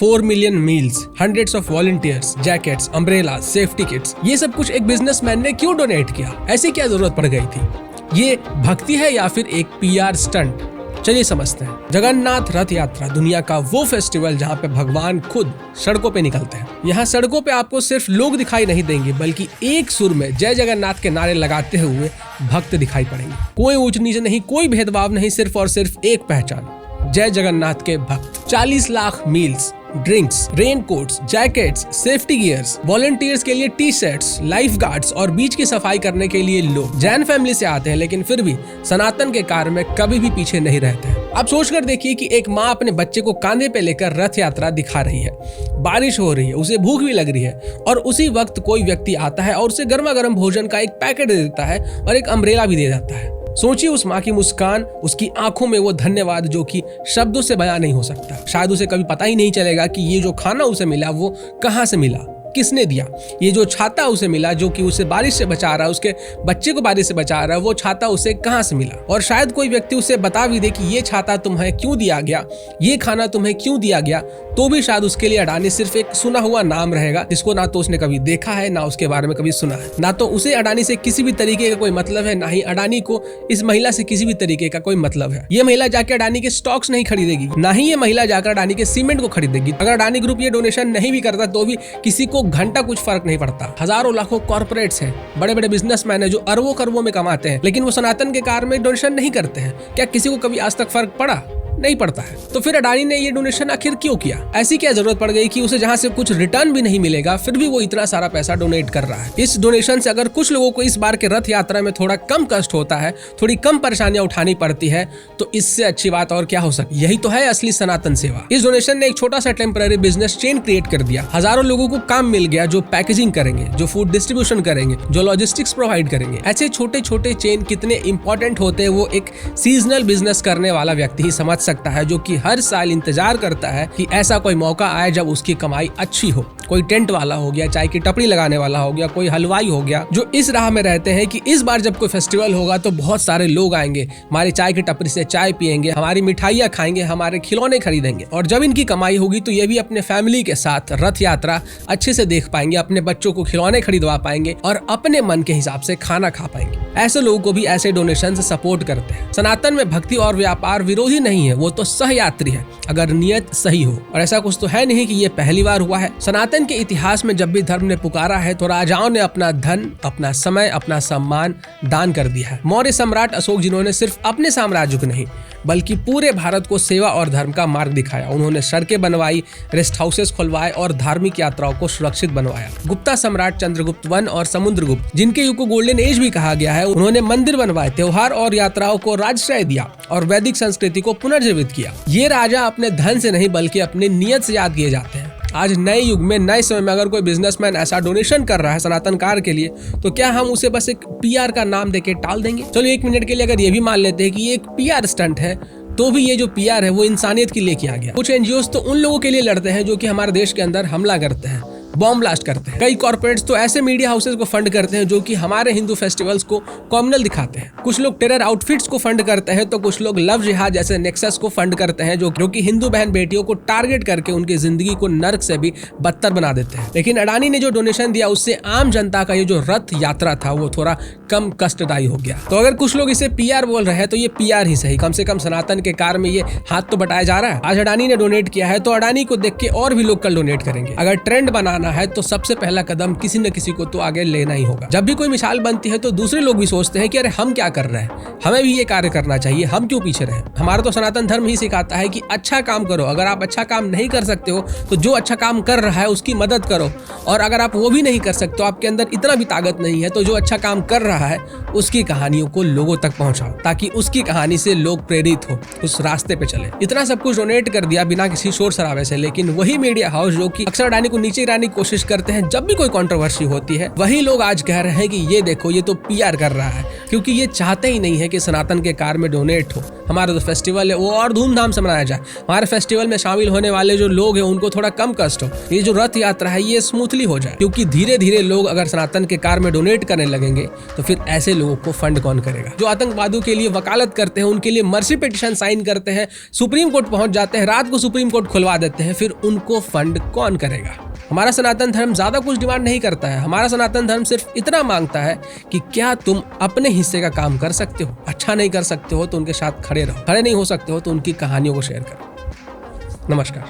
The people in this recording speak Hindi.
4 million meals, hundreds of volunteers, jackets, umbrella, safety kits, ये सब कुछ एक बिजनेसमैन ने क्यों डोनेट किया? ऐसी क्या जरूरत पड़ गई थी? ये भक्ति है या फिर एक पीआर स्टंट? चलिए समझते हैं। जगन्नाथ रथ यात्रा दुनिया का वो फेस्टिवल जहाँ पे भगवान खुद सड़कों पे निकलते हैं। यहाँ सड़कों पे आपको सिर्फ लोग दिखाई नहीं देंगे, बल्कि एक सुर में जय जगन्नाथ के नारे लगाते हुए भक्त दिखाई पड़ेंगे। कोई ऊंच नीच नहीं, कोई भेदभाव नहीं, सिर्फ और सिर्फ एक पहचान, जय जगन्नाथ के भक्त। 40 lakh meals, drinks, rain quotes, jackets, safety gears, volunteers के लिए टी शर्ट्स, लाइफ गार्ड्स और बीच की सफाई करने के लिए लोग। जैन फैमिली से आते हैं, लेकिन फिर भी सनातन के कार्य में कभी भी पीछे नहीं रहते हैं। आप सोचकर देखिए कि एक माँ अपने बच्चे को कांधे पे लेकर रथ यात्रा दिखा रही है, बारिश हो रही है, उसे भूख भी लग रही है, और उसी वक्त कोई व्यक्ति आता है और उसे गर्मा गर्म भोजन का एक पैकेट दे देता है और एक अम्ब्रेला भी दे जाता है। सोचिए उस माँ की मुस्कान, उसकी आंखों में वो धन्यवाद जो कि शब्दों से बयां नहीं हो सकता। शायद उसे कभी पता ही नहीं चलेगा कि ये जो खाना उसे मिला वो कहाँ से मिला, किसने दिया। ये जो छाता उसे मिला जो कि उसे बारिश से बचा रहा है, उसके बच्चे को बारिश से बचा रहा है, वो छाता उसे कहाँ से मिला। और शायद कोई व्यक्ति उसे बता भी दे कि ये छाता तुम्हें क्यों दिया गया, ये खाना तुम्हें क्यों दिया गया, तो भी शायद उसके लिए अडानी सिर्फ एक सुना हुआ नाम रहेगा, जिसको ना तो उसने कभी देखा है, ना उसके बारे में कभी सुना है। ना तो उसे अडानी से किसी भी तरीके का कोई मतलब है, ना ही अडानी को इस महिला से किसी भी तरीके का कोई मतलब है। ये महिला जाकर अडानी के स्टॉक्स नहीं खरीदेगी, ना ही ये महिला जाकर अडानी के सीमेंट को खरीदेगी। अगर अडानी ग्रुप ये डोनेशन नहीं भी करता तो भी किसी को घंटा कुछ फर्क नहीं पड़ता। हजारों लाखों कॉर्पोरेट्स हैं, बड़े बड़े बिजनेसमैन हैं जो अरबों करोड़ों में कमाते हैं, लेकिन वो सनातन के कार्य में डोनेशन नहीं करते हैं। क्या किसी को कभी आज तक फर्क पड़ा? नहीं पड़ता है। तो फिर अडानी ने ये डोनेशन आखिर क्यों किया? ऐसी क्या जरूरत पड़ गई कि उसे जहाँ से कुछ रिटर्न भी नहीं मिलेगा फिर भी वो इतना सारा पैसा डोनेट कर रहा है? इस डोनेशन से अगर कुछ लोगों को इस बार के रथ यात्रा में थोड़ा कम कष्ट होता है, थोड़ी कम परेशानियां उठानी पड़ती है, तो इससे अच्छी बात और क्या हो सकती? यही तो है असली सनातन सेवा। इस डोनेशन ने एक छोटा सा टेम्पररी बिजनेस चेन क्रिएट कर दिया। हजारों लोगों को काम मिल गया, जो पैकेजिंग करेंगे, जो फूड डिस्ट्रीब्यूशन करेंगे, जो लॉजिस्टिक्स प्रोवाइड करेंगे। ऐसे छोटे छोटे चेन कितने इंपॉर्टेंट होते हैं वो एक सीजनल बिजनेस करने वाला व्यक्ति ही समझ सकता है, जो कि हर साल इंतजार करता है कि ऐसा कोई मौका आए जब उसकी कमाई अच्छी हो। कोई टेंट वाला हो गया, चाय की टपरी लगाने वाला हो गया, कोई हलवाई हो गया, जो इस राह में रहते हैं कि इस बार जब कोई फेस्टिवल होगा तो बहुत सारे लोग आएंगे, हमारी चाय की टपरी से चाय पियेंगे, हमारी मिठाइयाँ खाएंगे, हमारे खिलौने खरीदेंगे। और जब इनकी कमाई होगी तो ये भी अपने फैमिली के साथ रथ यात्रा अच्छे से देख पाएंगे, अपने बच्चों को खिलौने खरीदवा पाएंगे और अपने मन के हिसाब से खाना खा पाएंगे। ऐसे लोगों को भी ऐसे डोनेशन से सपोर्ट करते हैं। सनातन में भक्ति और व्यापार विरोधी नहीं है, वो तो सहयात्री है अगर नियत सही हो। और ऐसा कुछ तो है नहीं कि ये पहली बार हुआ है। सनातन के इतिहास में जब भी धर्म ने पुकारा है तो राजाओं ने अपना धन, अपना समय, अपना सम्मान दान कर दिया है। मौर्य सम्राट अशोक जिन्होंने सिर्फ अपने साम्राज्य को नहीं बल्कि पूरे भारत को सेवा और धर्म का मार्ग दिखाया। उन्होंने सड़कें बनवाई, रेस्ट हाउसेस खुलवाए और धार्मिक यात्राओं को सुरक्षित बनवाया। गुप्ता सम्राट चंद्रगुप्त वन और समुद्रगुप्त, जिनके युग को गोल्डन एज भी कहा गया है, उन्होंने मंदिर बनवाए, त्योहार और यात्राओं को राजश्रय दिया और वैदिक संस्कृति को पुनर्जीवित किया। ये राजा अपने धन से नहीं बल्कि अपनी नियत से याद किए जाते हैं। आज नए युग में, नए समय में अगर कोई बिजनेसमैन ऐसा डोनेशन कर रहा है सनातन कार्य के लिए, तो क्या हम उसे बस एक पीआर का नाम देके टाल देंगे? चलो एक मिनट के लिए अगर ये भी मान लेते हैं कि ये एक पीआर स्टंट है, तो भी ये जो पीआर है वो इंसानियत के लिए किया गया। कुछ एनजीओस तो उन लोगों के लिए लड़ते हैं जो कि हमारे देश के अंदर हमला करते हैं, बॉम्ब ब्लास्ट करते हैं। कई कॉर्पोरेट्स तो ऐसे मीडिया हाउसेस को फंड करते हैं जो कि हमारे हिंदू फेस्टिवल्स को कॉम्युनल दिखाते हैं। कुछ लोग टेरर आउटफिट्स को फंड करते हैं, तो कुछ लोग लव जिहाद जैसे नेक्सस को फंड करते हैं जो कि हिंदू बहन बेटियों को टारगेट करके उनकी जिंदगी को नर्क से भी बदतर बना देते हैं। लेकिन अडानी ने जो डोनेशन दिया उससे आम जनता का ये जो रथ यात्रा था वो थोड़ा कम कष्टदायी हो गया। तो अगर कुछ लोग इसे पीआर बोल रहे हैं तो ये पीआर ही सही, कम से कम सनातन के कार्य में ये हाथ तो बटाया जा रहा है। आज अडानी ने डोनेट किया है तो अडानी को देख के और भी लोग कल डोनेट करेंगे। अगर ट्रेंड बनाना है तो सबसे पहला कदम किसी न किसी को तो आगे लेना ही होगा। जब भी कोई मिसाल बनती है तो दूसरे लोग भी सोचते हैं कि अरे हम क्या कर रहे हैं, हमें भी ये कार्य करना चाहिए, हम क्यों पीछे रहे। हमारा तो सनातन धर्म ही सिखाता है कि अच्छा काम करो। अगर आप अच्छा काम नहीं कर सकते हो तो जो अच्छा काम कर रहा है उसकी मदद करो, और अगर आप वो भी नहीं कर सकते, आपके अंदर इतना भी ताकत नहीं है, तो जो अच्छा काम कर रहा है उसकी कहानियों को लोगों तक पहुंचाओ ताकि उसकी कहानी से लोग प्रेरित हो, उस रास्ते पे चले। इतना सब कुछ डोनेट कर दिया बिना किसी शोर शराबे से, लेकिन वही मीडिया हाउस जो कि अक्सर अडानी को नीचे गिराने की कोशिश करते हैं जब भी कोई कंट्रोवर्सी होती है, वही लोग आज कह रहे हैं कि ये देखो ये तो पीआर कर रहा है, क्योंकि ये चाहते ही नहीं है कि सनातन के कार्य में डोनेट हो। हमारा जो फेस्टिवल है वो और धूमधाम से मनाया जाए, हमारे फेस्टिवल में शामिल होने वाले जो लोग हैं उनको थोड़ा कम कष्ट हो, ये जो रथ यात्रा है ये स्मूथली हो जाए, क्योंकि धीरे धीरे लोग अगर सनातन के कार्य में डोनेट करने लगेंगे तो फिर ऐसे लोगों को फंड कौन करेगा। जो आतंकवादियों के लिए वकालत करते हैं, उनके लिए मर्सी पिटीशन साइन करते हैं, सुप्रीम कोर्ट पहुंच जाते हैं, रात को सुप्रीम कोर्ट खुलवा देते हैं, फिर उनको फंड कौन करेगा। हमारा सनातन धर्म ज्यादा कुछ डिमांड नहीं करता है। हमारा सनातन धर्म सिर्फ इतना मांगता है कि क्या तुम अपने हिस्से का काम कर सकते हो। अच्छा नहीं कर सकते हो तो उनके साथ खड़े रहो, खड़े नहीं हो सकते हो तो उनकी कहानियों को शेयर करो। नमस्कार।